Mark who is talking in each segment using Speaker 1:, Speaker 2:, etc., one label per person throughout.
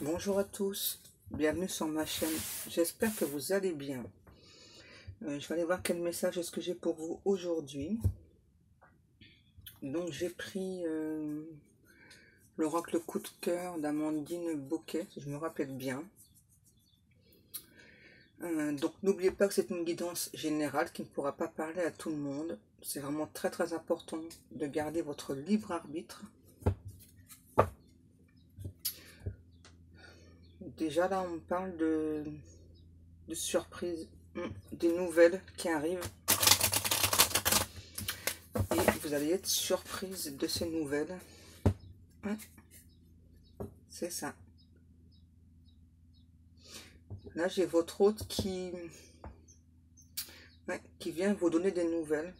Speaker 1: Bonjour à tous, bienvenue sur ma chaîne, j'espère que vous allez bien. Je vais aller voir quel message est-ce que j'ai pour vous aujourd'hui. Donc j'ai pris l'oracle coup de cœur d'Amandine Bouquet, si je me rappelle bien. Donc n'oubliez pas que c'est une guidance générale qui ne pourra pas parler à tout le monde. C'est vraiment très important de garder votre libre arbitre. Déjà là on me parle de surprises, des nouvelles qui arrivent. Et vous allez être surprise de ces nouvelles. C'est ça. Là, j'ai votre hôte qui vient vous donner des nouvelles.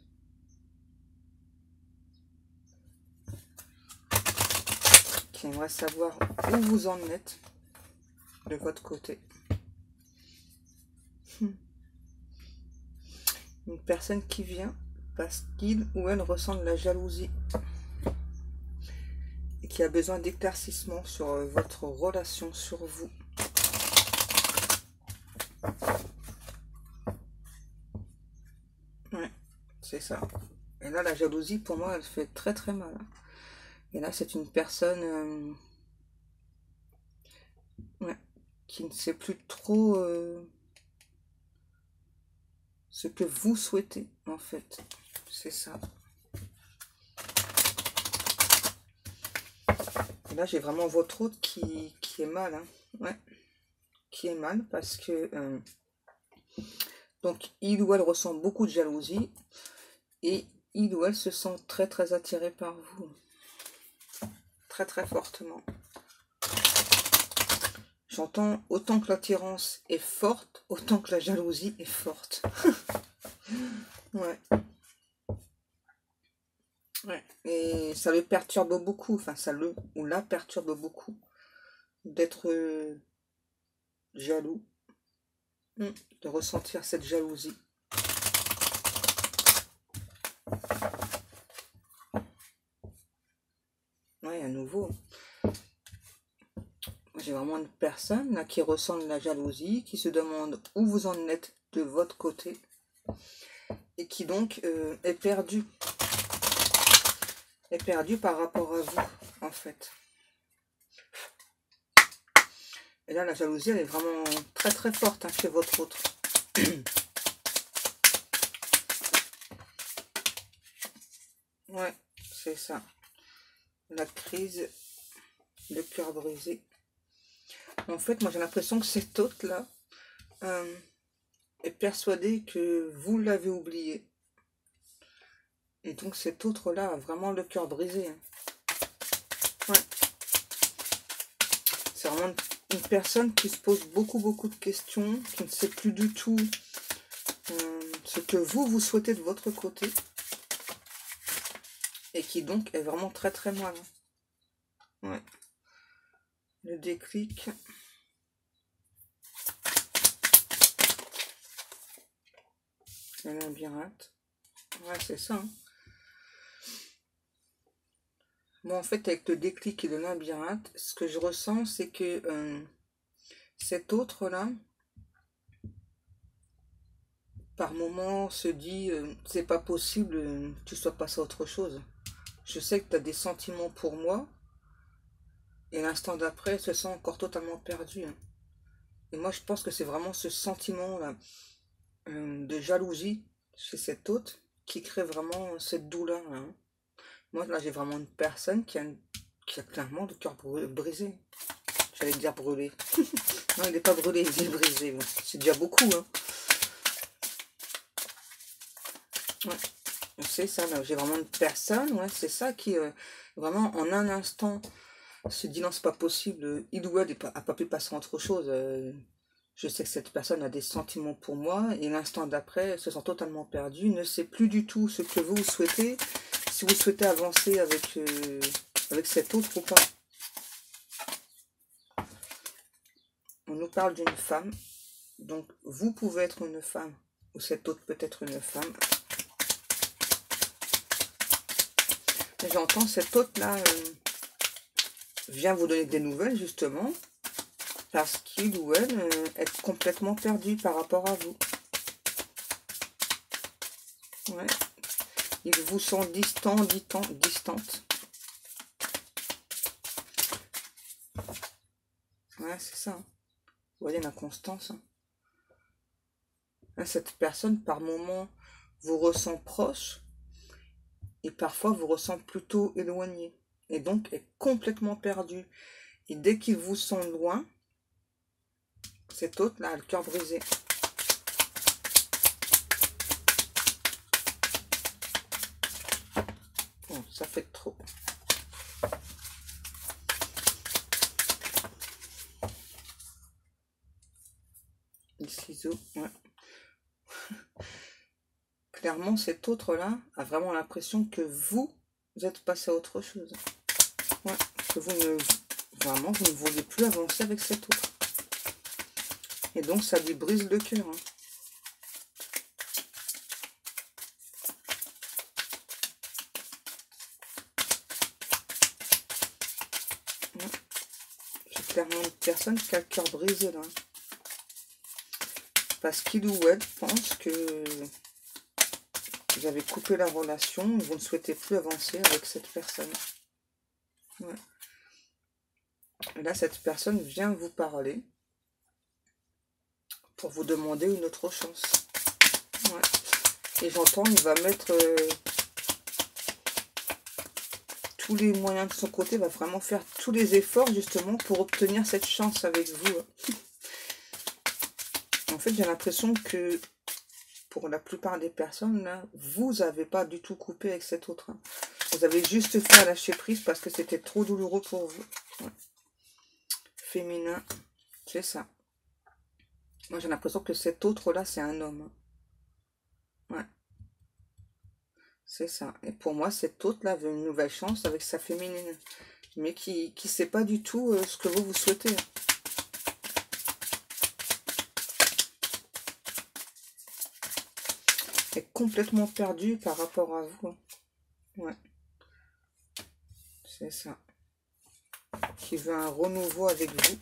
Speaker 1: Qui aimerait savoir où vous en êtes de votre côté. Une personne qui vient parce qu'il ou elle ressent de la jalousie et qui a besoin d'éclaircissement sur votre relation, sur vous. Ouais, c'est ça. Et là, la jalousie, pour moi, elle fait très mal. Et là, c'est une personne qui ne sait plus trop ce que vous souhaitez, en fait. C'est ça. Et là, j'ai vraiment votre hôte qui est mal. Hein. Ouais. Qui est mal parce que donc il ou elle ressent beaucoup de jalousie et il ou elle se sent très attiré par vous. Très fortement. J'entends autant que l'attirance est forte, autant que la jalousie est forte. Ouais. Ouais. Et ça le perturbe beaucoup, enfin ça le ou la perturbe beaucoup d'être jaloux, de ressentir cette jalousie. Ouais, à nouveau. J'ai vraiment une personne là qui ressent de la jalousie, qui se demande où vous en êtes de votre côté et qui donc est perdu. Est perdu par rapport à vous, en fait. Et là, la jalousie, elle est vraiment très forte hein, chez votre autre. Ouais, c'est ça. La crise, le cœur brisé. En fait, moi, j'ai l'impression que cet autre-là est persuadé que vous l'avez oublié. Et donc, cet autre-là a vraiment le cœur brisé. Hein. Ouais. C'est vraiment une personne qui se pose beaucoup de questions, qui ne sait plus du tout ce que vous souhaitez de votre côté. Et qui donc est vraiment très mal. Ouais. Le déclic. Le labyrinthe. Ouais, c'est ça. Hein. Bon, en fait, avec le déclic et le labyrinthe, ce que je ressens, c'est que cet autre-là, par moment, se dit c'est pas possible que tu sois passé à autre chose. Je sais que tu as des sentiments pour moi, et l'instant d'après, elle se sent encore totalement perdue. Hein. Et moi, je pense que c'est vraiment ce sentiment-là de jalousie chez cet autre qui crée vraiment cette douleur. Hein. Moi, là, j'ai vraiment une personne qui a clairement le cœur brisé. J'allais dire brûlé. Non, il n'est pas brûlé, il est brisé. Bon, c'est déjà beaucoup. Hein. Ouais. C'est ça, là, j'ai vraiment une personne, ouais, c'est ça qui, vraiment, en un instant, se dit non, c'est pas possible, il ou elle n'a pas pu passer à autre chose. Je sais que cette personne a des sentiments pour moi, et l'instant d'après, elle se sent totalement perdue, ne sait plus du tout ce que vous souhaitez, si vous souhaitez avancer avec cet autre ou pas. On nous parle d'une femme, donc vous pouvez être une femme, ou cet autre peut être une femme. J'entends cet autre là vient vous donner des nouvelles justement, Parce qu'il ou elle est complètement perdu par rapport à vous. Ouais. Ils vous sont distants, distantes. Ouais, c'est ça. Hein. Vous voyez l'inconstance. Hein. Là, cette personne, par moment, vous ressent proche et parfois vous ressent plutôt éloigné. Et donc est complètement perdu. Et dès qu'ils vous sont loin, cet autre-là a le cœur brisé. Bon, ça fait trop. Les ciseaux, ouais. Clairement, cet autre-là a vraiment l'impression que vous êtes passé à autre chose. Ouais, que vous ne... Vraiment, vous ne voulez plus avancer avec cet autre. Et donc, ça lui brise le cœur. Hein. Ouais. J'ai clairement une personne qui a le cœur brisé, là. Parce qu'il ou elle pense que vous avez coupé la relation, vous ne souhaitez plus avancer avec cette personne. Ouais. Et là, cette personne vient vous parler pour vous demander une autre chance. Ouais. Et j'entends, il va mettre tous les moyens de son côté, va vraiment faire tous les efforts justement pour obtenir cette chance avec vous. En fait, j'ai l'impression que pour la plupart des personnes, là, vous n'avez pas du tout coupé avec cet autre. Hein. Vous avez juste fait à lâcher prise parce que c'était trop douloureux pour vous. Ouais. Féminin, c'est ça. Moi, j'ai l'impression que cet autre-là, c'est un homme. Ouais. C'est ça. Et pour moi, cet autre-là veut une nouvelle chance avec sa féminine. Mais qui ne sait pas du tout ce que vous souhaitez. Est complètement perdu par rapport à vous. Ouais. C'est ça. Qui veut un renouveau avec vous.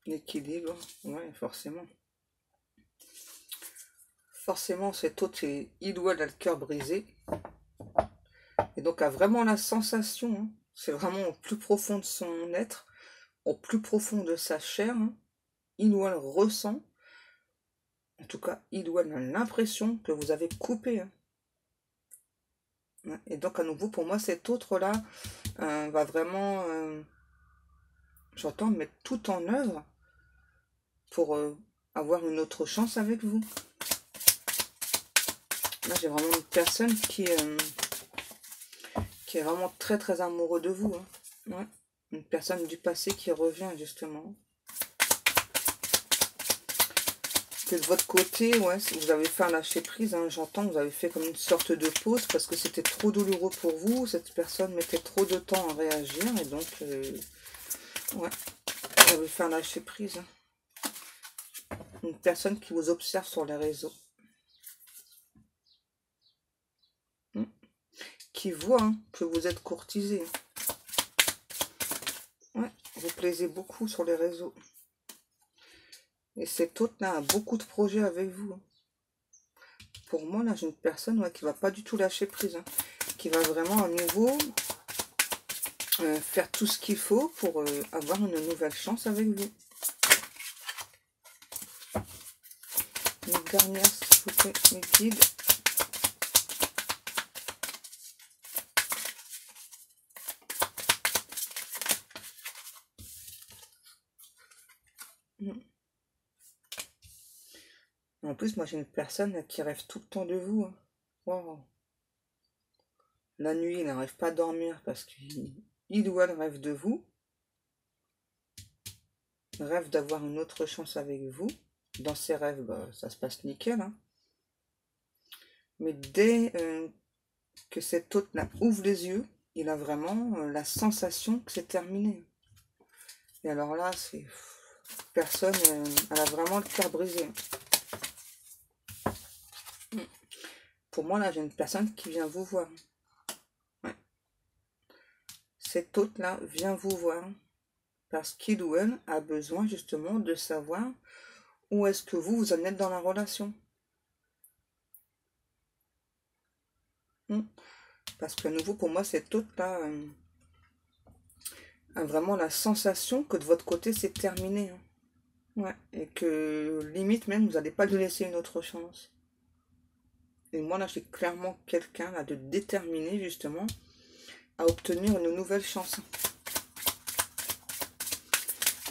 Speaker 1: L'équilibre, ouais, forcément. Forcément, cet autre, il ou elle a le cœur brisé. Et donc a vraiment la sensation, hein, c'est vraiment au plus profond de son être, au plus profond de sa chair, hein, il ou elle ressent, en tout cas, il ou elle a l'impression que vous avez coupé. Hein. Et donc à nouveau, pour moi, cet autre-là va vraiment, j'entends, mettre tout en œuvre pour avoir une autre chance avec vous. Là, j'ai vraiment une personne qui est vraiment très très amoureux de vous. Hein. Ouais. Une personne du passé qui revient justement. Que de votre côté, ouais, vous avez fait un lâcher prise, hein, j'entends, vous avez fait comme une sorte de pause parce que c'était trop douloureux pour vous. Cette personne mettait trop de temps à réagir et donc, ouais, vous avez fait un lâcher prise. Hein. Une personne qui vous observe sur les réseaux. Qui voit hein, que vous êtes courtisé. Ouais, vous plaisez beaucoup sur les réseaux. Et cet autre-là a beaucoup de projets avec vous. Hein. Pour moi, là, j'ai une personne ouais, qui va pas du tout lâcher prise. Hein, qui va vraiment à nouveau faire tout ce qu'il faut pour avoir une nouvelle chance avec vous. Une dernière, s'il vous plaît, mes guides. En plus, moi, j'ai une personne là, qui rêve tout le temps de vous. Hein. Wow. La nuit, il n'arrive pas à dormir parce qu'il ou elle rêve de vous. Rêve d'avoir une autre chance avec vous. Dans ses rêves, bah, ça se passe nickel. Hein. Mais dès que cet autre là, ouvre les yeux, il a vraiment la sensation que c'est terminé. Et alors là, c'est personne, elle a vraiment le cœur brisé. pour moi, là, j'ai une personne qui vient vous voir. Ouais. Cet hôte-là vient vous voir parce qu'il ou elle a besoin justement de savoir où est-ce que vous en êtes dans la relation. Parce que à nouveau, pour moi, cet hôte-là a vraiment la sensation que de votre côté, c'est terminé. Ouais. Et que limite même, vous n'allez pas lui laisser une autre chance. Et moi, là, j'ai clairement quelqu'un là de déterminé justement à obtenir une nouvelle chance.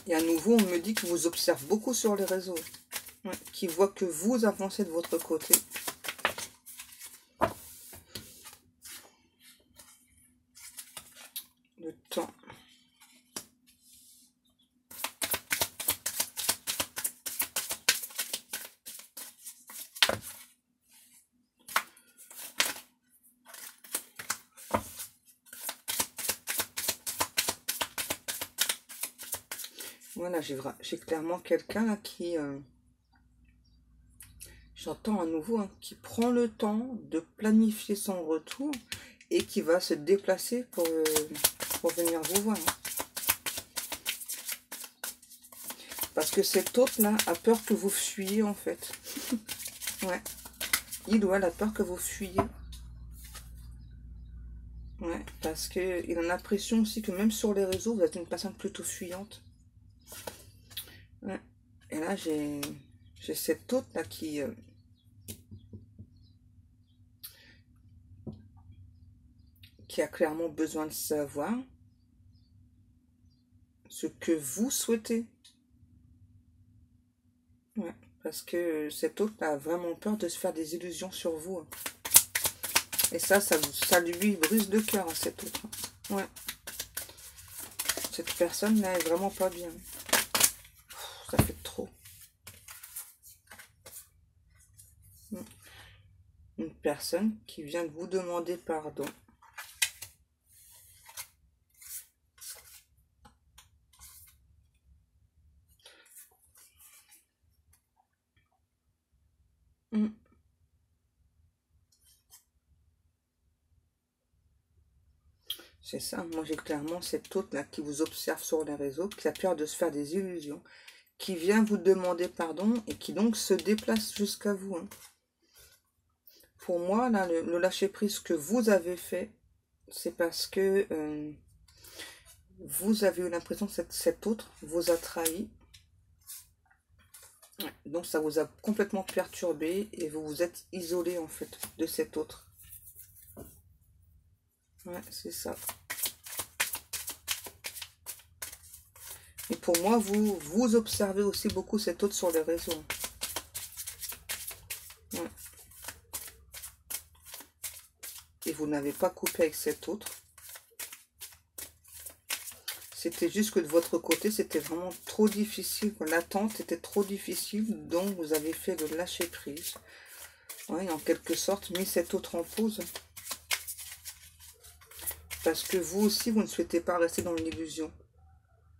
Speaker 1: Et à nouveau, on me dit qu'il vous observe beaucoup sur les réseaux. Ouais, qui voit que vous avancez de votre côté. Le temps. Voilà, j'ai clairement quelqu'un là qui... j'entends à nouveau, hein, qui prend le temps de planifier son retour et qui va se déplacer pour venir vous voir. Parce que cet hôte-là a peur que vous fuyiez, en fait. Ouais. Il ou elle a peur que vous fuyiez. Ouais, parce qu'il a l'impression aussi que même sur les réseaux, vous êtes une personne plutôt fuyante. Ouais. Et là, j'ai cet hôte-là qui a clairement besoin de savoir ce que vous souhaitez. Ouais, parce que cet hôte a vraiment peur de se faire des illusions sur vous. Et ça lui brise le cœur à cet autre. Ouais. Cette personne-là est vraiment pas bien. Ça fait trop. Une personne qui vient de vous demander pardon. C'est ça, moi j'ai clairement cet hôte-là qui vous observe sur les réseaux, qui a peur de se faire des illusions, qui vient vous demander pardon et qui donc se déplace jusqu'à vous. Hein. Pour moi, là, le lâcher-prise que vous avez fait, c'est parce que vous avez eu l'impression que cet autre vous a trahi. Ouais. Donc ça vous a complètement perturbé et vous vous êtes isolé en fait de cet autre. Ouais, c'est ça. Et pour moi, vous observez aussi beaucoup cet autre sur les réseaux. Ouais. Et vous n'avez pas coupé avec cet autre. C'était juste que de votre côté, c'était vraiment trop difficile. L'attente était trop difficile, donc vous avez fait le lâcher prise. Ouais, en quelque sorte, mis cet autre en pause. Parce que vous aussi, vous ne souhaitez pas rester dans l'illusion.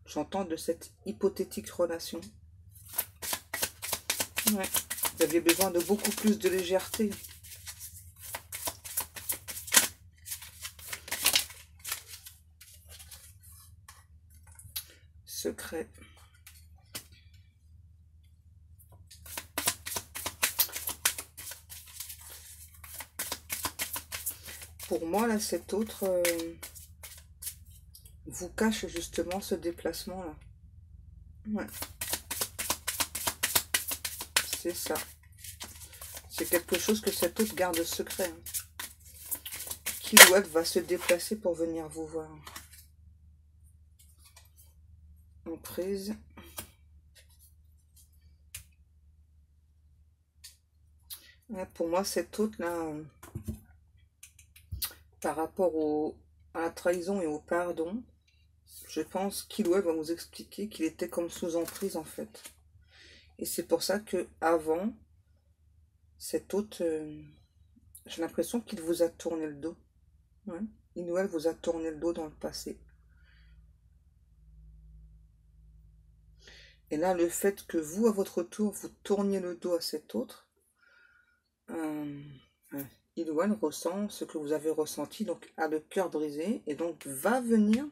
Speaker 1: J'entends de cette hypothétique relation. Ouais. Vous aviez besoin de beaucoup plus de légèreté. Secret. Pour moi, là, cet autre vous cache justement ce déplacement-là. Ouais. C'est ça. C'est quelque chose que cet autre garde secret. Hein. Qui ou elle va se déplacer pour venir vous voir. En prise. Ouais, pour moi, cet autre-là, par rapport à la trahison et au pardon, je pense qu'il ou elle va vous expliquer qu'il était comme sous emprise en fait. Et c'est pour ça que avant, cet autre, j'ai l'impression qu'il vous a tourné le dos. Ouais. Il ou elle vous a tourné le dos dans le passé. Et là, le fait que vous, à votre tour, vous tourniez le dos à cet autre, ouais, il ou elle ressent ce que vous avez ressenti, donc a le cœur brisé, et donc va venir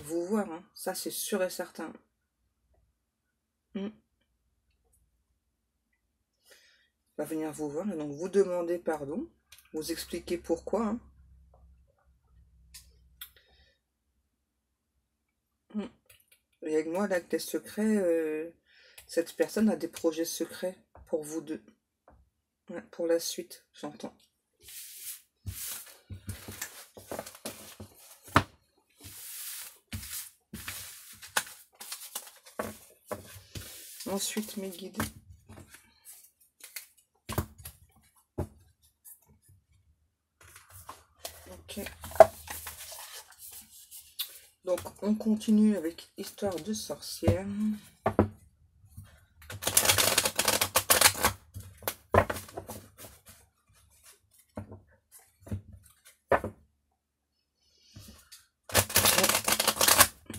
Speaker 1: vous voir, hein. Ça c'est sûr et certain. Va venir vous voir, et donc vous demander pardon, vous expliquer pourquoi, hein. Et avec moi, l'acte des secrets, cette personne a des projets secrets pour vous deux. Ouais, pour la suite, j'entends. Ensuite, mes guides. Ok. Donc, on continue avec Histoire de sorcière.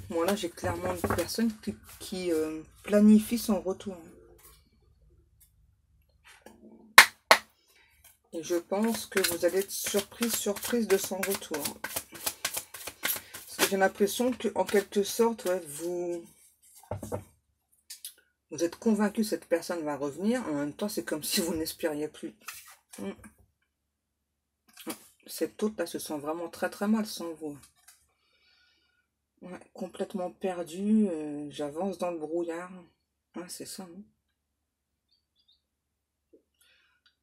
Speaker 1: Bon, là, j'ai clairement une personne qui planifie son retour. Et je pense que vous allez être surprise de son retour. Parce que j'ai l'impression qu'en quelque sorte, ouais, vous êtes convaincu que cette personne va revenir. En même temps, c'est comme si vous n'espériez plus. Cette autre là se sent vraiment très très mal sans vous. Ouais, complètement perdu. J'avance dans le brouillard. Ouais, c'est ça. Hein.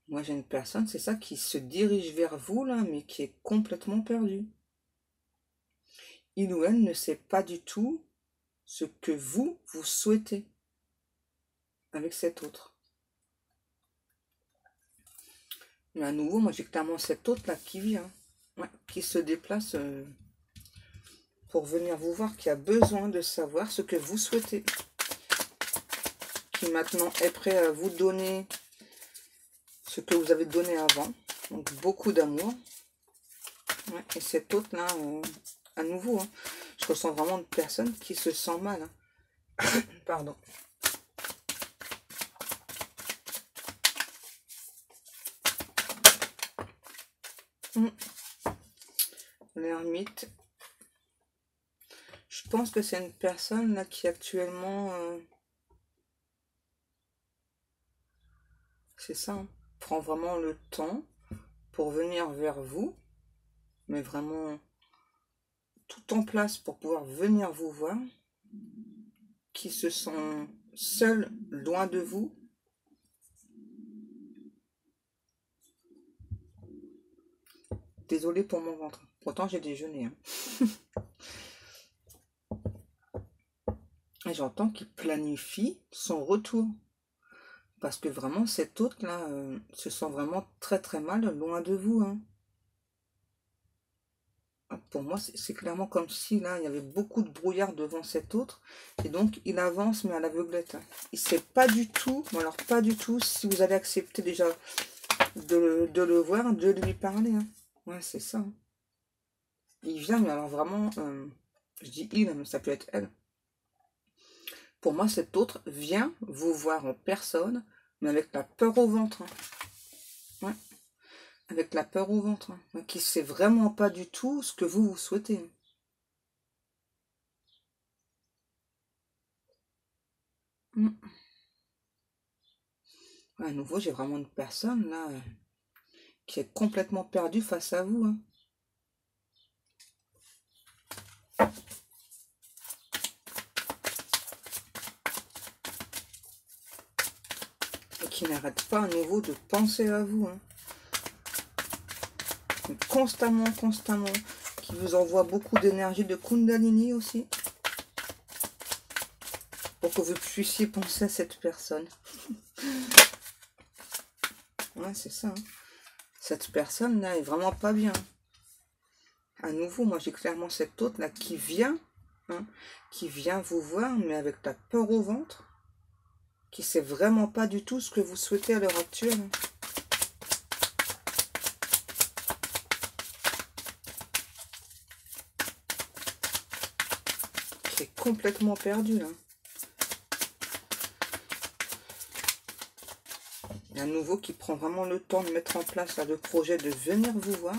Speaker 1: Moi, j'ai une personne, c'est ça, qui se dirige vers vous, là, mais qui est complètement perdue. Il ou elle ne sait pas du tout ce que vous souhaitez avec cet autre. Mais à nouveau, moi, j'ai clairement cet autre-là qui vient, ouais, qui se déplace pour venir vous voir, qui a besoin de savoir ce que vous souhaitez. Qui maintenant est prêt à vous donner ce que vous avez donné avant. Donc, beaucoup d'amour. Ouais, et cet autre-là, à nouveau, hein, je ressens vraiment une personne qui se sent mal. Hein. Pardon. L'ermite. Je pense que c'est une personne là qui actuellement... c'est ça, hein, prend vraiment le temps pour venir vers vous. Mais vraiment tout en place pour pouvoir venir vous voir. Qui se sent seul, loin de vous. Désolée pour mon ventre. Pourtant, j'ai déjeuné. Hein. Et j'entends qu'il planifie son retour. Parce que vraiment, cet autre-là se sent vraiment très très mal, loin de vous. Hein. Pour moi, c'est clairement comme si là, il y avait beaucoup de brouillard devant cet autre. Et donc, il avance, mais à l'aveuglette. Hein. Il ne sait pas du tout, alors pas du tout, si vous allez accepter déjà de le voir, de lui parler. Hein. Ouais, c'est ça. Hein. Il vient, mais alors vraiment, je dis il, mais ça peut être elle. Pour moi, cet autre vient vous voir en personne, mais avec la peur au ventre. Hein. Ouais. Avec la peur au ventre. Hein. Qui ne sait vraiment pas du tout ce que vous souhaitez. À nouveau, j'ai vraiment une personne là qui est complètement perdue face à vous. Hein. Et qui n'arrête pas à nouveau de penser à vous. Hein. Constamment, constamment. Qui vous envoie beaucoup d'énergie de Kundalini aussi. Pour que vous puissiez penser à cette personne. Ouais, c'est ça. Hein. Cette personne-là est vraiment pas bien. À nouveau, moi j'ai clairement cette autre-là qui vient. Hein, qui vient vous voir, mais avec la peur au ventre. Qui sait vraiment pas du tout ce que vous souhaitez à l'heure actuelle. Hein. Qui est complètement perdu là. Et à nouveau qui prend vraiment le temps de mettre en place là, le projet de venir vous voir.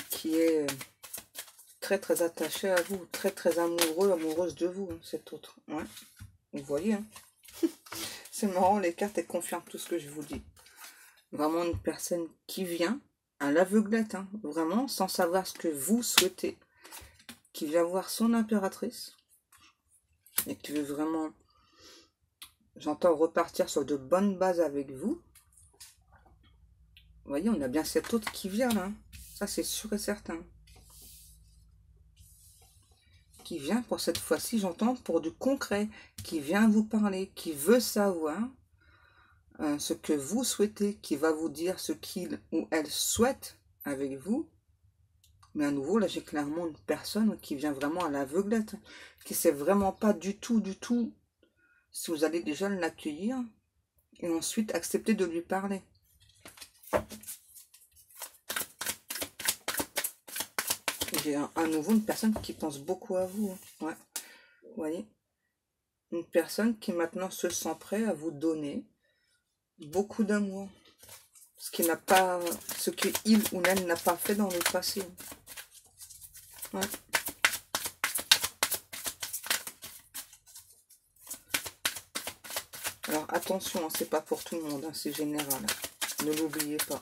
Speaker 1: Qui est très très attaché à vous, très très amoureux, amoureuse de vous, hein, cet autre. Ouais. Vous voyez, hein. C'est marrant, les cartes, elles confirment tout ce que je vous dis. Vraiment une personne qui vient à l'aveuglette, hein, vraiment, sans savoir ce que vous souhaitez. Qui vient voir son impératrice. Et qui veut vraiment, j'entends, repartir sur de bonnes bases avec vous. Vous voyez, on a bien cet autre qui vient là. Ça, c'est sûr et certain. Qui vient pour cette fois-ci, j'entends, pour du concret. Qui vient vous parler, qui veut savoir ce que vous souhaitez, qui va vous dire ce qu'il ou elle souhaite avec vous. Mais à nouveau, là, j'ai clairement une personne qui vient vraiment à l'aveuglette, qui sait vraiment pas du tout, si vous allez déjà l'accueillir et ensuite accepter de lui parler. J'ai à nouveau une personne qui pense beaucoup à vous. Hein. Ouais. Vous voyez, une personne qui maintenant se sent prêt à vous donner beaucoup d'amour. Ce qu'il n'a pas, ce qu'il ou elle n'a pas fait dans le passé. Ouais. Alors attention, hein, c'est pas pour tout le monde, hein, c'est général. Ne l'oubliez pas.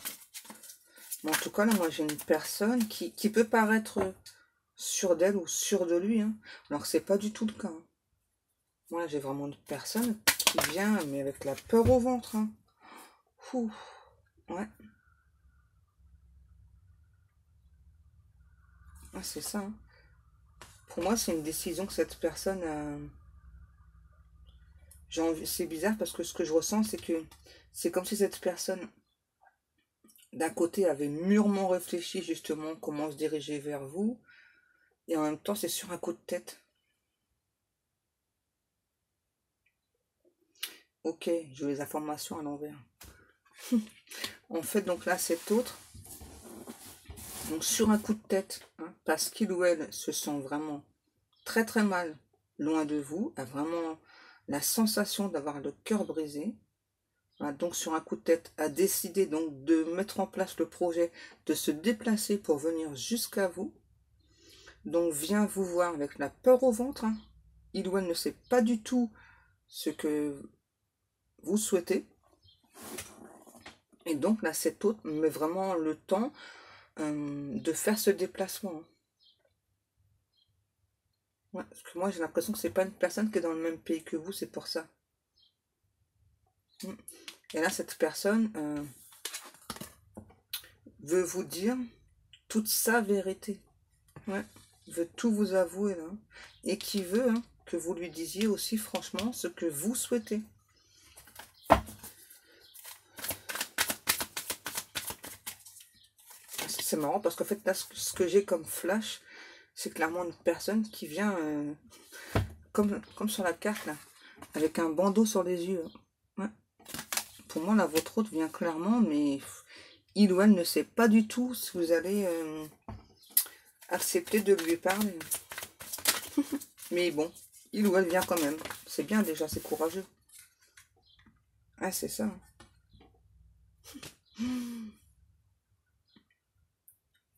Speaker 1: Mais en tout cas, là, moi j'ai une personne qui peut paraître sûre d'elle ou sûre de lui. Hein. Alors c'est pas du tout le cas. Hein. Moi j'ai vraiment une personne qui vient, mais avec la peur au ventre. Hein. Ouh. Ouais. Ah, c'est ça. Hein. Pour moi, c'est une décision que cette personne a... C'est bizarre parce que ce que je ressens, c'est que c'est comme si cette personne, d'un côté, avait mûrement réfléchi justement comment se diriger vers vous, et en même temps, c'est sur un coup de tête. Ok, je veux les informations à l'envers. En fait, donc là, cet autre, donc sur un coup de tête, hein, parce qu'il ou elle se sent vraiment très très mal loin de vous, a vraiment la sensation d'avoir le cœur brisé. Voilà, donc sur un coup de tête, a décidé donc de mettre en place le projet, de se déplacer pour venir jusqu'à vous. Donc vient vous voir avec la peur au ventre. Hein. Il ou elle ne sait pas du tout ce que vous souhaitez. Et donc là, cet autre met vraiment le temps de faire ce déplacement. Ouais, parce que moi, j'ai l'impression que c'est pas une personne qui est dans le même pays que vous, c'est pour ça. Et là, cette personne veut vous dire toute sa vérité. Ouais, veut tout vous avouer là. Et qui veut que vous lui disiez aussi franchement ce que vous souhaitez. C'est marrant parce qu'en fait, là, ce que j'ai comme flash, c'est clairement une personne qui vient, comme sur la carte, là, avec un bandeau sur les yeux. Ouais. Pour moi, là, votre autre vient clairement, mais il ou elle ne sait pas du tout si vous allez accepter de lui parler. Mais bon, il ou elle vient quand même. C'est bien déjà, c'est courageux. Ah, c'est ça.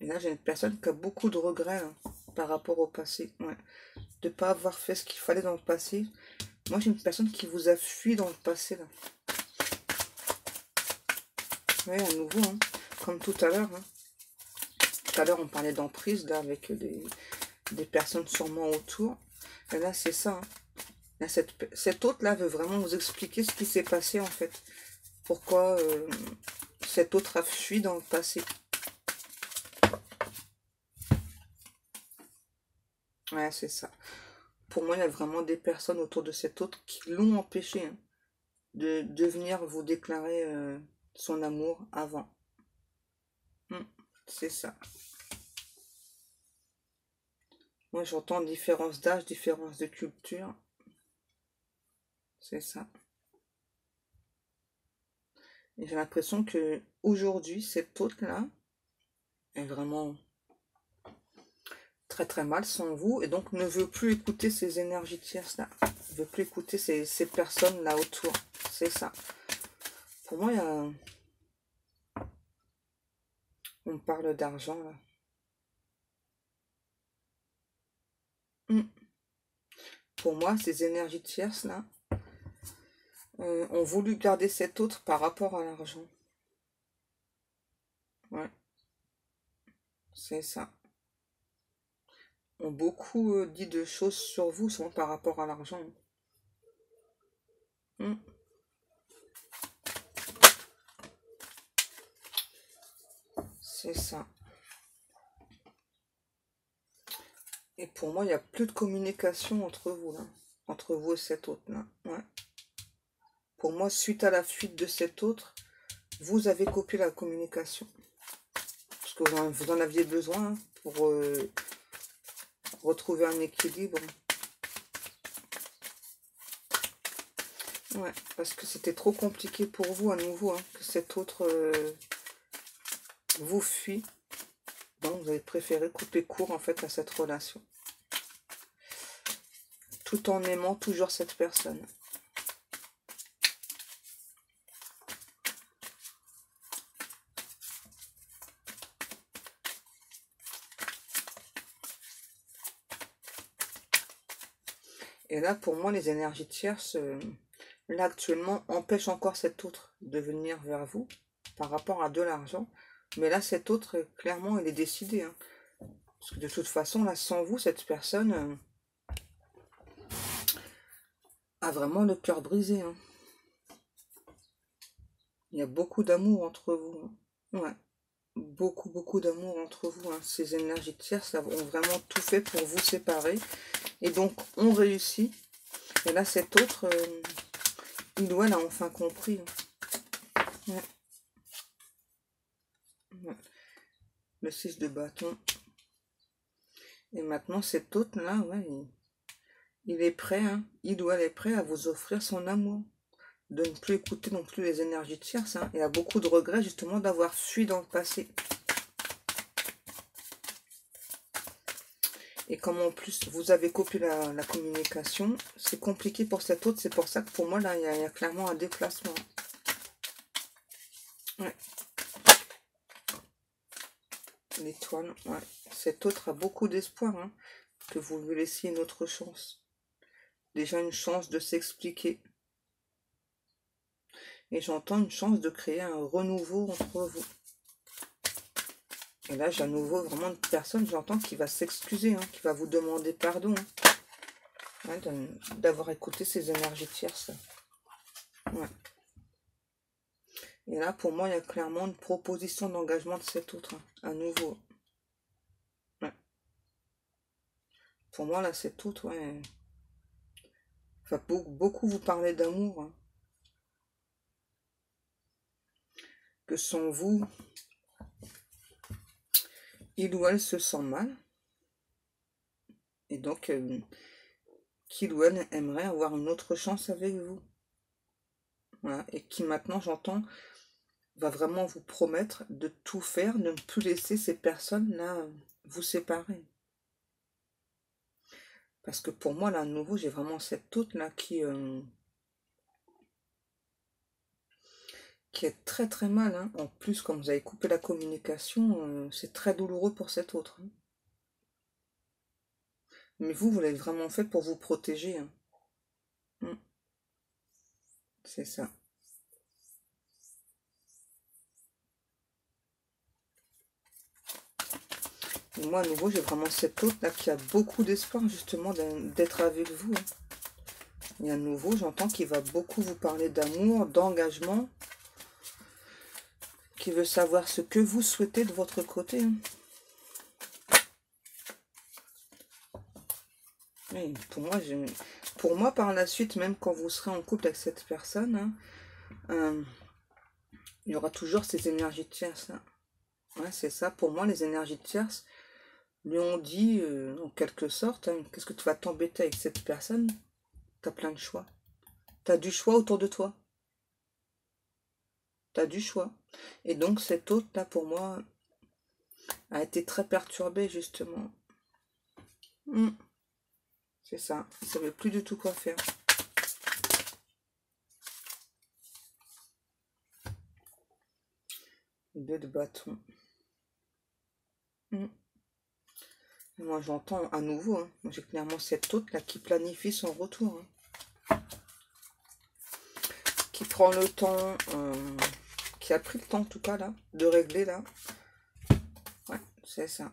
Speaker 1: Et là, j'ai une personne qui a beaucoup de regrets hein, par rapport au passé. Ouais. De ne pas avoir fait ce qu'il fallait dans le passé. Moi, j'ai une personne qui vous a fui dans le passé. Là. Oui, à nouveau. Hein. Comme tout à l'heure. Hein. Tout à l'heure, on parlait d'emprise là avec des personnes sûrement autour. Et là, c'est ça. Hein. Là, cette autre-là veut vraiment vous expliquer ce qui s'est passé, en fait. Pourquoi cette autre a fui dans le passé. Ouais, c'est ça. Pour moi, il y a vraiment des personnes autour de cet autre qui l'ont empêché hein, de venir vous déclarer son amour avant. C'est ça. Moi, j'entends différence d'âge, différence de culture. C'est ça. Et j'ai l'impression que aujourd'hui, cette autre-là est vraiment très très mal sans vous et donc ne veut plus écouter ces énergies tierces là. Ne veut plus écouter ces personnes là autour. c'est ça. Pour moi, on parle d'argent, là. Hmm. Pour moi, ces énergies tierces, là, ont voulu garder cet autre par rapport à l'argent. Ouais, c'est ça. Ont beaucoup dit de choses sur vous, souvent par rapport à l'argent. Hmm. C'est ça. Et pour moi, il n'y a plus de communication entre vous, là. Entre vous et cet autre-là. Ouais. Pour moi, suite à la fuite de cet autre, vous avez coupé la communication. Parce que vous en aviez besoin, hein, pour retrouver un équilibre. Ouais, parce que c'était trop compliqué pour vous à nouveau, hein, que cet autre vous fuit. Donc vous avez préféré couper court en fait à cette relation. Tout en aimant toujours cette personne. Et là, pour moi, les énergies tierces, là actuellement, empêchent encore cet autre de venir vers vous par rapport à de l'argent. Mais là, cet autre, clairement, il est décidé, hein. Parce que de toute façon, là, sans vous, cette personne a vraiment le cœur brisé, hein. Il y a beaucoup d'amour entre vous, hein. Ouais, beaucoup, beaucoup d'amour entre vous, hein. Ces énergies tierces ont vraiment tout fait pour vous séparer. Et donc, on réussit. Et là, cet autre, il ou elle a enfin compris, hein. Ouais. Ouais. Le 6 de bâton. Et maintenant, cet autre-là, ouais, il est prêt, hein. Il ou elle est prêt à vous offrir son amour. De ne plus écouter non plus les énergies tierces, hein. Il a beaucoup de regrets, justement, d'avoir fui dans le passé. Et comme en plus, vous avez coupé la communication, c'est compliqué pour cet autre. C'est pour ça que pour moi, là, il y a clairement un déplacement. Ouais. L'étoile, ouais. Cet autre a beaucoup d'espoir, hein, que vous lui laissiez une autre chance. Déjà une chance de s'expliquer. Et j'entends une chance de créer un renouveau entre vous. Et là, j'ai à nouveau vraiment une personne, j'entends, qui va s'excuser, hein, qui va vous demander pardon, hein, ouais, d'avoir écouté ces énergies tierces. Ouais. Et là, pour moi, il y a clairement une proposition d'engagement de cet autre, hein, à nouveau. Ouais. Pour moi, là, cet autre, ouais, va beaucoup vous parler d'amour, hein. Que sans vous, il ou elle se sent mal. Et donc, qu'il ou elle aimerait avoir une autre chance avec vous. Voilà. Et qui maintenant, j'entends, va vraiment vous promettre de tout faire, de ne plus laisser ces personnes-là vous séparer. Parce que pour moi, là, à nouveau, j'ai vraiment cette autre-là qui est très très mal, hein. En plus, comme vous avez coupé la communication, c'est très douloureux pour cette autre, hein. Mais vous l'avez vraiment fait pour vous protéger, hein. Mm. C'est ça. Et moi, à nouveau, j'ai vraiment cette autre-là qui a beaucoup d'espoir, justement, d'être avec vous, hein. Et à nouveau, j'entends qu'il va beaucoup vous parler d'amour, d'engagement, qui veut savoir ce que vous souhaitez de votre côté, hein. Oui, pour moi, par la suite, même quand vous serez en couple avec cette personne, hein, il y aura toujours ces énergies tierces, hein. Ouais, c'est ça. Pour moi, les énergies tierces lui ont dit, en quelque sorte, hein, qu'est-ce que tu vas t'embêter avec cette personne? T'as plein de choix. T'as du choix autour de toi. T'as du choix. Et donc, cet autre-là, pour moi, a été très perturbé, justement. Mm, c'est ça. Il ne savait plus du tout quoi faire. 2 de bâton. Moi j'entends à nouveau, hein. Moi j'ai clairement cette autre là qui planifie son retour. Hein. Qui prend le temps, qui a pris le temps en tout cas là, de régler là. Ouais, c'est ça.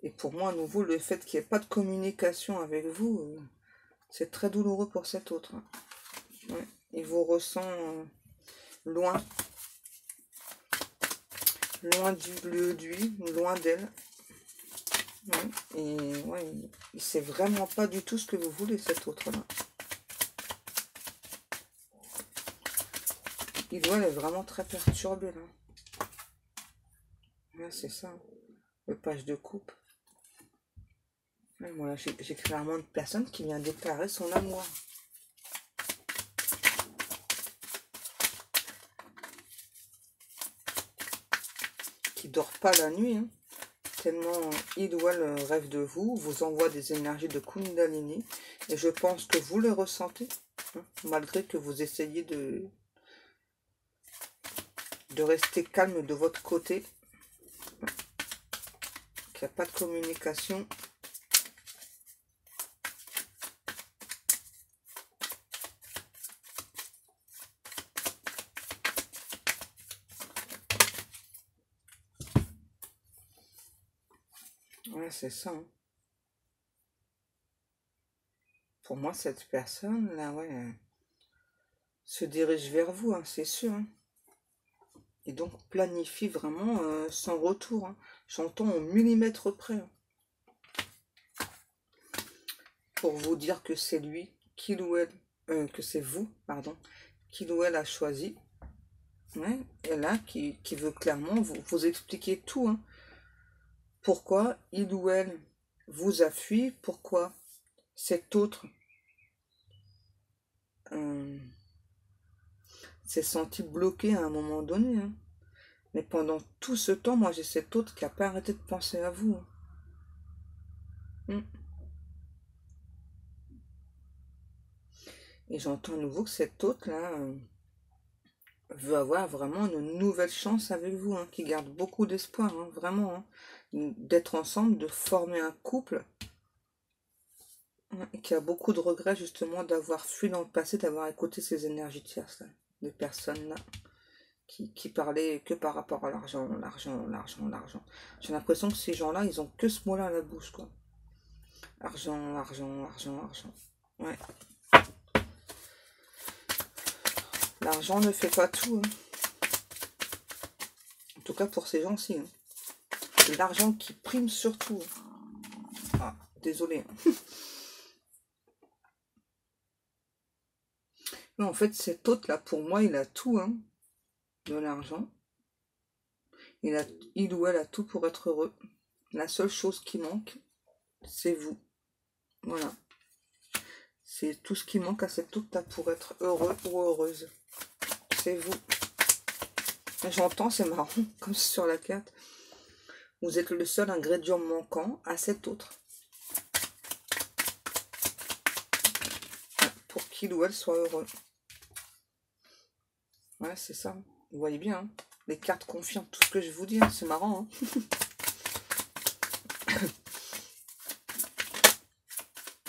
Speaker 1: Et pour moi à nouveau, le fait qu'il n'y ait pas de communication avec vous, c'est très douloureux pour cet autre. Hein. Ouais. Il vous ressent loin. Loin du lieu de lui, loin d'elle. Ouais. Et ouais, il sait vraiment pas du tout ce que vous voulez, cet autre-là. Il doit être vraiment très perturbé, là. Ouais, c'est ça. Le page de coupe. Ouais, voilà, j'ai clairement une personne qui vient déclarer son amour. Qui dort pas la nuit, hein. Tellement il ou elle rêve de vous, vous envoie des énergies de Kundalini, et je pense que vous le ressentez, hein, malgré que vous essayez de rester calme de votre côté, qu'il n'y a pas de communication. Ouais, c'est ça. Hein. Pour moi, cette personne-là, ouais, se dirige vers vous, hein, c'est sûr. Hein. Et donc, planifie vraiment son retour. Hein. J'entends au millimètre près. Hein. Pour vous dire que c'est lui, qu'il ou elle, que c'est vous, pardon, qu'il ou elle a choisi. Ouais, et là, qui veut clairement vous expliquer tout. Hein. Pourquoi il ou elle vous a fui, pourquoi cet autre s'est senti bloqué à un moment donné. Hein. Mais pendant tout ce temps, moi j'ai cet autre qui n'a pas arrêté de penser à vous. Hein. Et j'entends à nouveau que cet autre-là veut avoir vraiment une nouvelle chance avec vous, hein, qui garde beaucoup d'espoir, hein, vraiment, hein, d'être ensemble, de former un couple, hein, et qui a beaucoup de regrets justement d'avoir fui dans le passé, d'avoir écouté ces énergies tierces, là, des personnes-là, qui parlaient que par rapport à l'argent, l'argent, l'argent, l'argent. J'ai l'impression que ces gens-là, ils ont que ce mot-là à la bouche, quoi. Argent, argent, argent, argent. Ouais. L'argent ne fait pas tout. Hein. En tout cas pour ces gens-ci. Hein. C'est l'argent qui prime surtout. Ah, désolé. Hein. Mais en fait, cet autre-là, pour moi, il a tout. Hein, de l'argent. Il ou elle a tout pour être heureux. La seule chose qui manque, c'est vous. Voilà. C'est tout ce qui manque à cet autre-là pour être heureux ou heureuse. C'est vous. J'entends, c'est marrant, comme sur la carte. Vous êtes le seul ingrédient manquant à cet autre. Pour qu'il ou elle soit heureux. Ouais, c'est ça. Vous voyez bien, hein. Les cartes confirment tout ce que je vous dis. Hein. C'est marrant. Hein.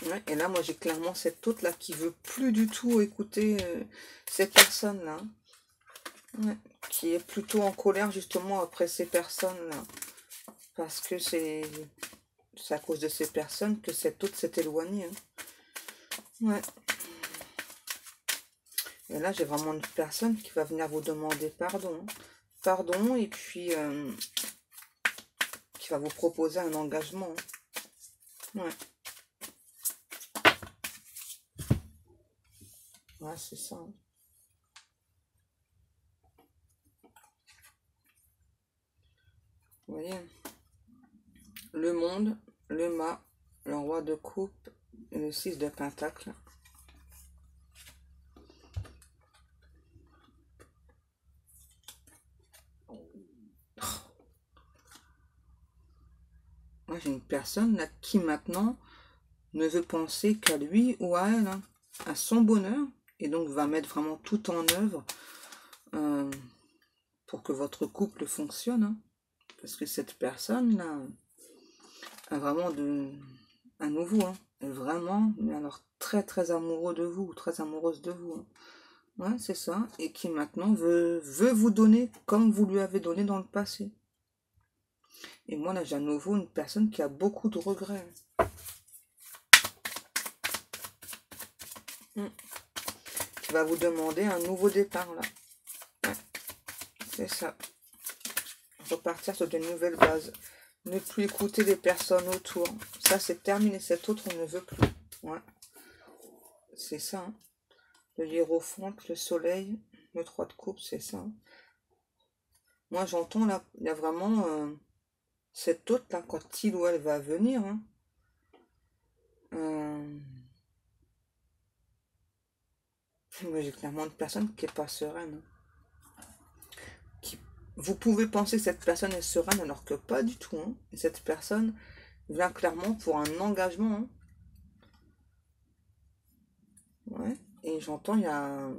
Speaker 1: Ouais, et là, moi, j'ai clairement cette autre-là qui veut plus du tout écouter cette personne-là. Ouais, qui est plutôt en colère, justement, après ces personnes-là. Parce que c'est à cause de ces personnes que cette autre s'est éloignée. Hein. Ouais. Et là, j'ai vraiment une personne qui va venir vous demander pardon. Hein. Pardon, et puis qui va vous proposer un engagement. Hein. Ouais. Ouais, c'est ça. Hein. Vous voyez, le monde, le mât, le roi de coupe et le 6 de pentacle. Moi, j'ai une personne là qui maintenant ne veut penser qu'à lui ou à elle, hein, à son bonheur, et donc va mettre vraiment tout en œuvre euh, pour que votre couple fonctionne, hein. Parce que cette personne-là a vraiment un nouveau, hein, est vraiment, mais alors très très amoureux de vous, très amoureuse de vous, hein. Ouais, c'est ça, et qui maintenant veut vous donner comme vous lui avez donné dans le passé. Et moi là, j'ai à nouveau une personne qui a beaucoup de regrets. Qui va vous demander un nouveau départ là. Ouais, c'est ça. Repartir sur de nouvelles bases. Ne plus écouter les personnes autour. Ça, c'est terminé. Cet autre, on ne veut plus. Ouais. C'est ça. Hein. Le hiérophante, le soleil, le 3 de coupe, c'est ça. Hein. Moi, j'entends là, il y a vraiment cet autre là, quand il ou elle va venir. Hein, moi, j'ai clairement une personne qui n'est pas sereine. Hein. Vous pouvez penser que cette personne est sereine alors que pas du tout. Hein. Et cette personne vient clairement pour un engagement. Hein. Ouais. Et j'entends, il y a...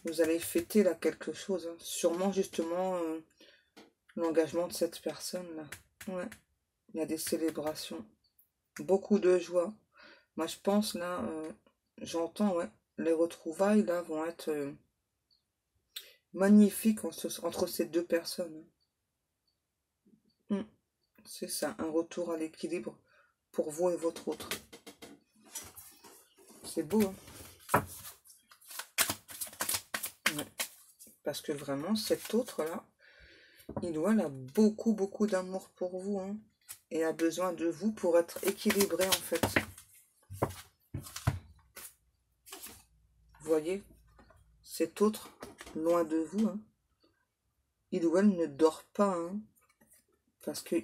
Speaker 1: Vous allez fêter là quelque chose. Hein. Sûrement justement l'engagement de cette personne-là. Ouais. Il y a des célébrations. Beaucoup de joie. Moi, je pense là, j'entends, ouais, les retrouvailles là vont être magnifiques entre ces deux personnes. C'est ça, un retour à l'équilibre pour vous et votre autre. C'est beau, hein. Ouais. Parce que vraiment, cet autre-là, il doit a beaucoup, beaucoup d'amour pour vous, hein, et a besoin de vous pour être équilibré, en fait. Vous voyez, cet autre, loin de vous, hein, il ou elle ne dort pas, hein, parce que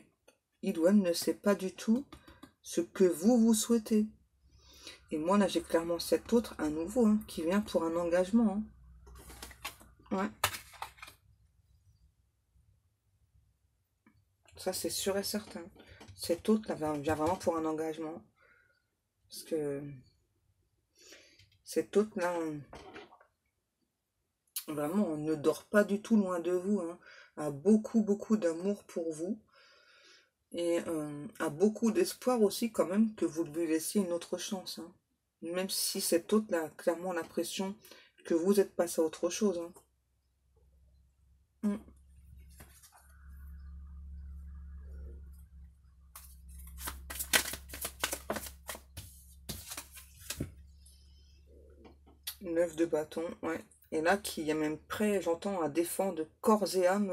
Speaker 1: il ou elle ne sait pas du tout ce que vous souhaitez. Et moi, là, j'ai clairement cet autre, un nouveau, hein, qui vient pour un engagement. Hein. Ouais. Ça, c'est sûr et certain. Cet autre, là, vient vraiment pour un engagement. Parce que cet autre, là, vraiment, on ne dort pas du tout loin de vous. Hein, a beaucoup, beaucoup d'amour pour vous. Et a beaucoup d'espoir aussi, quand même, que vous lui laissiez une autre chance. Hein. Même si cet autre, là, a clairement l'impression que vous êtes passé à autre chose. Hein. 9 de bâton, ouais. Et là, qui est même prêt, j'entends, à défendre corps et âme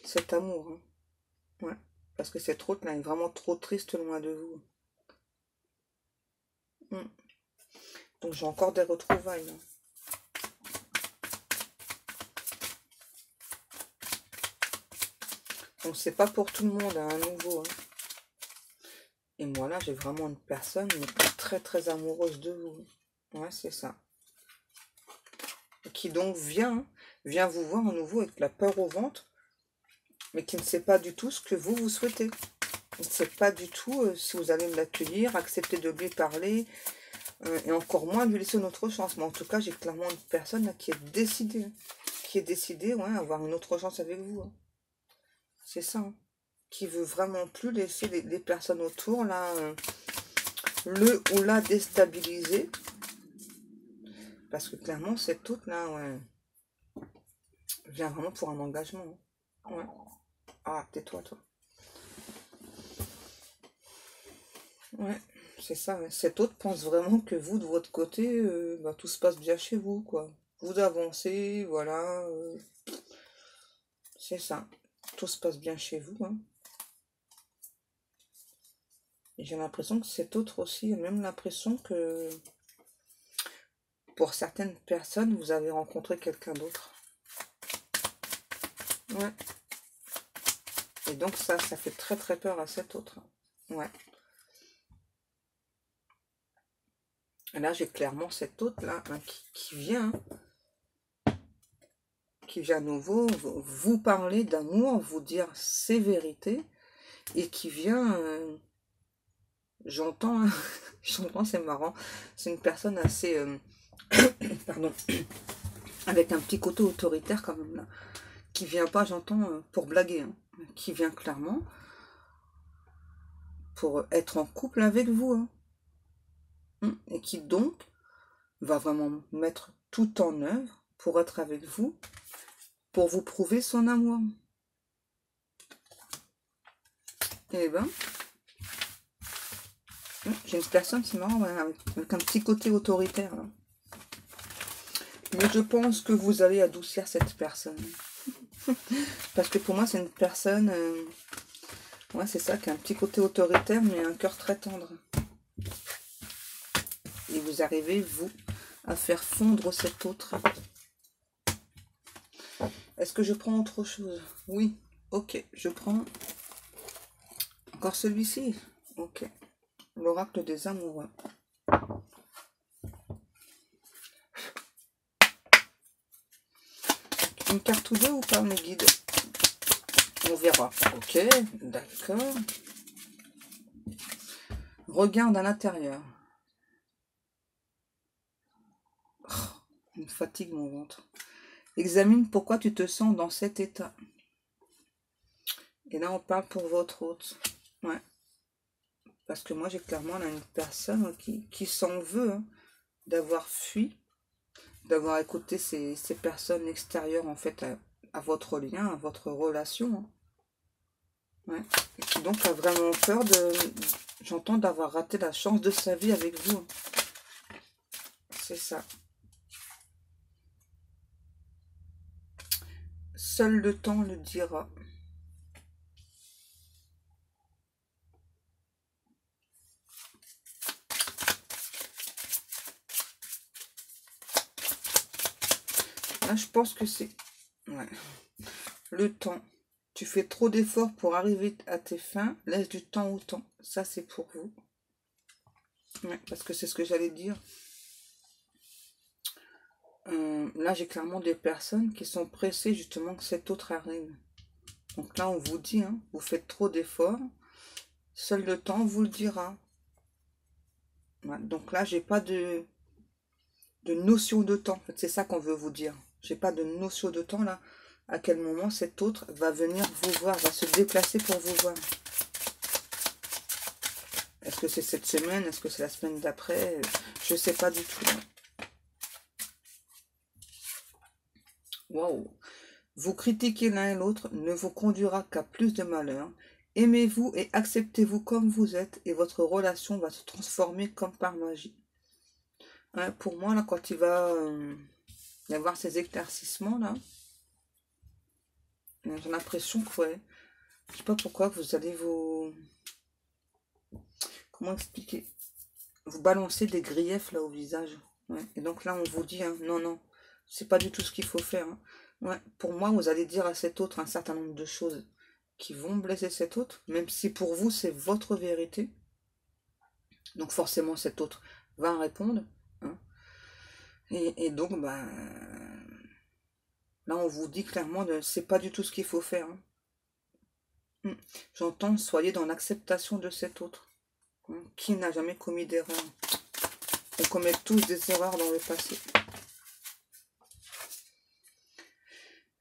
Speaker 1: cet amour. Hein. Ouais. Parce que cette autre là est vraiment trop triste loin de vous. Donc j'ai encore des retrouvailles. Là. Donc c'est pas pour tout le monde, hein, à nouveau. Hein. Et moi là, j'ai vraiment une personne mais très très amoureuse de vous. Ouais, c'est ça. Qui donc vient vous voir à nouveau avec la peur au ventre, mais qui ne sait pas du tout ce que vous souhaitez. Il ne sait pas du tout si vous allez l'accueillir, accepter de lui parler, et encore moins lui laisser une autre chance. Mais en tout cas, j'ai clairement une personne là, qui est décidée. Hein. Qui est décidée, ouais, à avoir une autre chance avec vous. Hein. C'est ça. Hein. Qui veut vraiment plus laisser les personnes autour, là, le ou la déstabiliser. Parce que clairement, cette autre là, ouais, vient vraiment pour un engagement. Hein. Ouais. Ah, tais-toi, toi. Ouais, c'est ça. Ouais. Cet autre pense vraiment que vous, de votre côté, bah, tout se passe bien chez vous, quoi. Vous avancez, voilà. C'est ça. Tout se passe bien chez vous. Hein. Et j'ai l'impression que cet autre aussi a même l'impression que pour certaines personnes, vous avez rencontré quelqu'un d'autre. Ouais. Et donc ça fait très très peur à cet autre. Ouais. Et là, j'ai clairement cet autre là hein, qui vient. Qui vient à nouveau vous parler d'amour, vous dire ses vérités, et qui vient j'entends, hein, j'entends, c'est marrant. C'est une personne assez, pardon, avec un petit côté autoritaire quand même là, qui vient pas, j'entends, pour blaguer, hein, qui vient clairement pour être en couple avec vous, hein, et qui donc va vraiment mettre tout en œuvre pour être avec vous, pour vous prouver son amour. Et ben, j'ai une personne, c'est marrant, ouais, avec un petit côté autoritaire là. Mais je pense que vous allez adoucir cette personne. Parce que pour moi, c'est une personne, ouais, c'est ça, qui a un petit côté autoritaire, mais un cœur très tendre. Et vous arrivez, vous, à faire fondre cet autre. Est-ce que je prends autre chose? Oui. Ok, je prends encore celui-ci. Ok. L'oracle des amoureux. Une carte ou deux ou pas, mes guides? On verra. Ok, d'accord. Regarde à l'intérieur. Oh, il me fatigue mon ventre. Examine pourquoi tu te sens dans cet état. Et là, on parle pour votre hôte. Ouais. Parce que moi, j'ai clairement là, une personne qui s'en veut, hein, d'avoir fui, d'avoir écouté ces personnes extérieures, en fait, à votre lien, à votre relation. Hein. Ouais. Et qui donc a vraiment peur de... J'entends d'avoir raté la chance de sa vie avec vous. C'est ça. Seul le temps le dira. Là, je pense que c'est... Ouais. Le temps. Tu fais trop d'efforts pour arriver à tes fins. Laisse du temps au temps. Ça, c'est pour vous. Ouais, parce que c'est ce que j'allais dire. Là, j'ai clairement des personnes qui sont pressées justement que cet autre arrive. Donc là, on vous dit, hein, vous faites trop d'efforts. Seul le temps vous le dira. Ouais, donc là, j'ai pas de notion de temps. En fait, c'est ça qu'on veut vous dire. J'ai pas de notion de temps là. À quel moment cet autre va venir vous voir, va se déplacer pour vous voir. Est-ce que c'est cette semaine? Est-ce que c'est la semaine d'après? Je sais pas du tout. Waouh! Vous critiquer l'un et l'autre ne vous conduira qu'à plus de malheur. Aimez-vous et acceptez-vous comme vous êtes et votre relation va se transformer comme par magie. Hein, pour moi, là, quand il va y avoir ces éclaircissements, là, j'ai l'impression que, ouais, je sais pas pourquoi vous allez vous... Comment expliquer? Vous balancez des griefs, là, au visage. Ouais. Et donc là, on vous dit, hein, non, non, c'est pas du tout ce qu'il faut faire. Hein. Ouais. Pour moi, vous allez dire à cet autre un certain nombre de choses qui vont blesser cet autre, même si pour vous, c'est votre vérité. Donc forcément, cet autre va répondre. Hein. Et donc, bah, là, on vous dit clairement, c'est pas du tout ce qu'il faut faire. Hein. J'entends, soyez dans l'acceptation de cet autre. Hein. Qui n'a jamais commis d'erreur? On commet tous des erreurs dans le passé.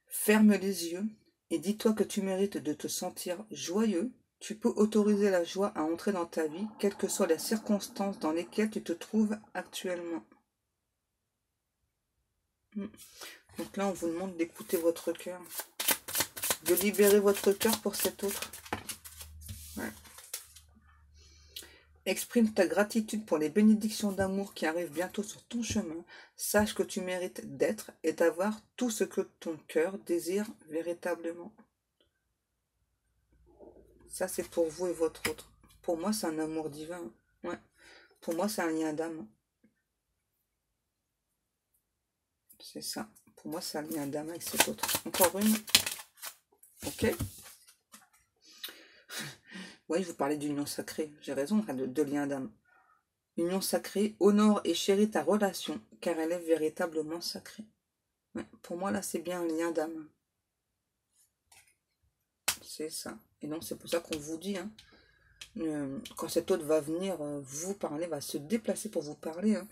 Speaker 1: Ferme les yeux et dis-toi que tu mérites de te sentir joyeux. Tu peux autoriser la joie à entrer dans ta vie, quelles que soient les circonstances dans lesquelles tu te trouves actuellement. Donc là, on vous demande d'écouter votre cœur, de libérer votre cœur pour cet autre. Ouais. Exprime ta gratitude pour les bénédictions d'amour qui arrivent bientôt sur ton chemin. Sache que tu mérites d'être et d'avoir tout ce que ton cœur désire véritablement. Ça, c'est pour vous et votre autre. Pour moi, c'est un amour divin. Ouais. Pour moi, c'est un lien d'âme. C'est ça. Pour moi, c'est un lien d'âme avec cet autre. Encore une. Ok. Oui, je vous parlais d'union sacrée. J'ai raison, de lien d'âme. Union sacrée, honore et chéris ta relation, car elle est véritablement sacrée. Ouais. Pour moi, là, c'est bien un lien d'âme. C'est ça. Et donc, c'est pour ça qu'on vous dit, hein, quand cet autre va venir vous parler, va se déplacer pour vous parler, hein,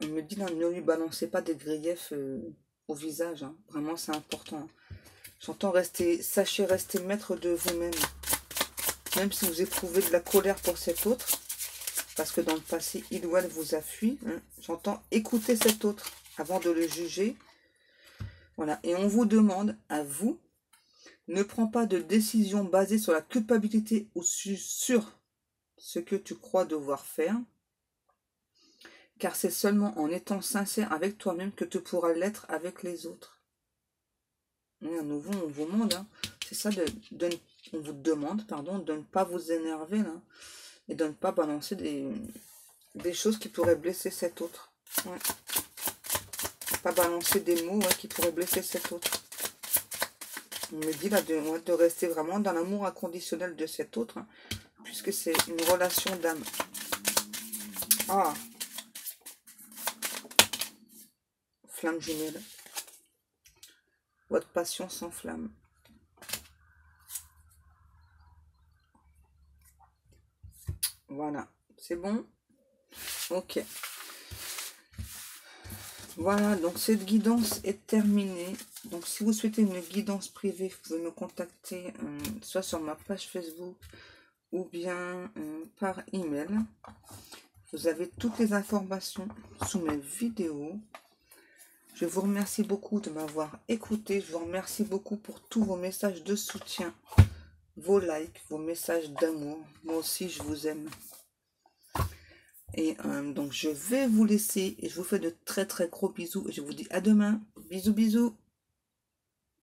Speaker 1: on me dit là, ne lui balancez pas des griefs au visage, hein. Vraiment c'est important, hein. J'entends sachez rester maître de vous-même. Même si vous éprouvez de la colère pour cet autre, parce que dans le passé, il ou elle vous a fui, hein, j'entends écouter cet autre avant de le juger. Voilà, et on vous demande, à vous, ne prends pas de décision basée sur la culpabilité ou sur ce que tu crois devoir faire, car c'est seulement en étant sincère avec toi-même que tu pourras l'être avec les autres. Et à nouveau, on vous demande, hein, c'est ça, on vous demande, pardon, de ne pas vous énerver, là, et de ne pas balancer des choses qui pourraient blesser cet autre. Ouais. Pas balancer des mots qui pourraient blesser cet autre. On me dit là de rester vraiment dans l'amour inconditionnel de cet autre, hein, puisque c'est une relation d'âme. Ah, flamme jumelle. Votre passion s'enflamme. Voilà, c'est bon? Ok. Voilà, donc cette guidance est terminée. Donc si vous souhaitez une guidance privée, vous pouvez me contacter soit sur ma page Facebook ou bien par email. Vous avez toutes les informations sous mes vidéos. Je vous remercie beaucoup de m'avoir écouté. Je vous remercie beaucoup pour tous vos messages de soutien, vos likes, vos messages d'amour. Moi aussi, je vous aime. Et donc, je vais vous laisser et je vous fais de très très gros bisous. Et je vous dis à demain. Bisous, bisous.